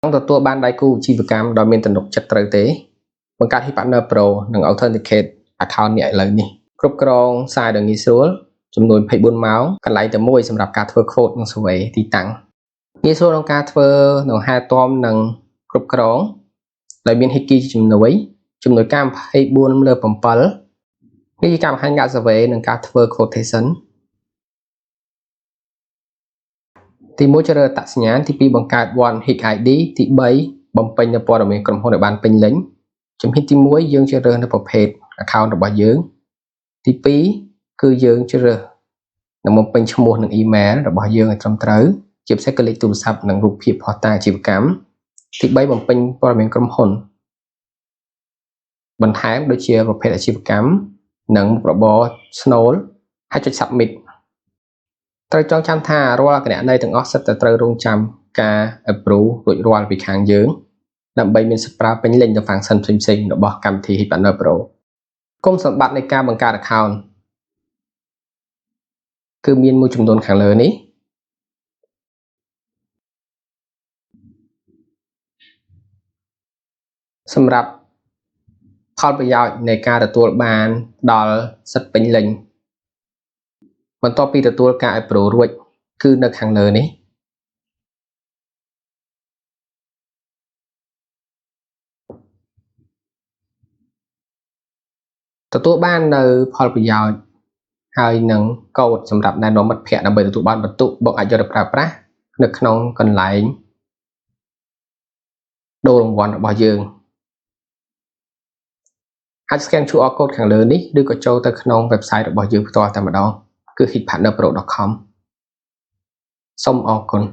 ទទួលបានដៃគូជីវកម្មដោយមានទំនុកចិត្តត្រូវទេបង្កើត Hit Partner Pro និង Authenticate Account នេះឥឡូវនេះគ្រប់គ្រងសារដ៏ងាយស្រួលចំនួន24ម៉ោងកន្លែងតែមួយសម្រាប់ការធ្វើ quote និង survey ទីតាំងងាយស្រួលក្នុងការធ្វើនិងហែទាំនិងគ្រប់គ្រងដោយមាន Hiki ជំនួយការ24លើ7នេះជាការបង្ហាញការ survey និងការធ្វើ quotation ទី1ជ្រើសរើសអត្តសញ្ញាណទី2បង្កើត One Hit ID ទី3បំពេញនូវព័ត៌មានក្រុមហ៊ុនឲ្យបានពេញលេញជំហានទី1យើងជ្រើសរើសនៅប្រភេទ account របស់យើងទី2គឺយើងជ្រើសរើសនិងបំពេញឈ្មោះនិង email របស់យើងឲ្យត្រឹមត្រូវជាពិសេសគឺលេខទូរស័ព្ទនិងរូបភាពភស្តុតាងអាជីវកម្មទី3បំពេញព័ត៌មានក្រុមហ៊ុនបន្ថែមដូចជាប្រភេទអាជីវកម្មនិងមុខរបរស្នូលហើយចុច submit ត្រូវចងចាំថារាល់គណនីទាំងអស់សិតតែត្រូវរងចាំការ approve រួចរាល់ពីខាងយើងដើម្បីមានសិទ្ធិប្រើពេញលេញទៅ function ផ្សេងៗរបស់កម្មវិធី Hit Partner Pro គុណសម្បត្តិនៃការបង្កើត account គឺមានមួយចំនួនខាងលើនេះសម្រាប់ផលប្រយោជន៍នៃការទទួលបានដល់សិទ្ធិពេញលេញបន្ទាប់ពីទទួលការ approve រួចគឺនៅខាងលើនេះទទួលបាននៅផលប្រយោជន៍ហើយនឹងកូដសម្រាប់ណែនាំមិត្តភ័ក្តិដើម្បីទទួលបានបន្ទុកបងអាចយកទៅប្រើប្រាស់នៅក្នុងកន្លែងដូររង្វាន់របស់យើងអាច scan QR code ខាងលើនេះឬក៏ចូលទៅក្នុង website របស់យើងផ្ទាល់តែម្ដងគឺ hitpartnerpro.com សូមអរគុណ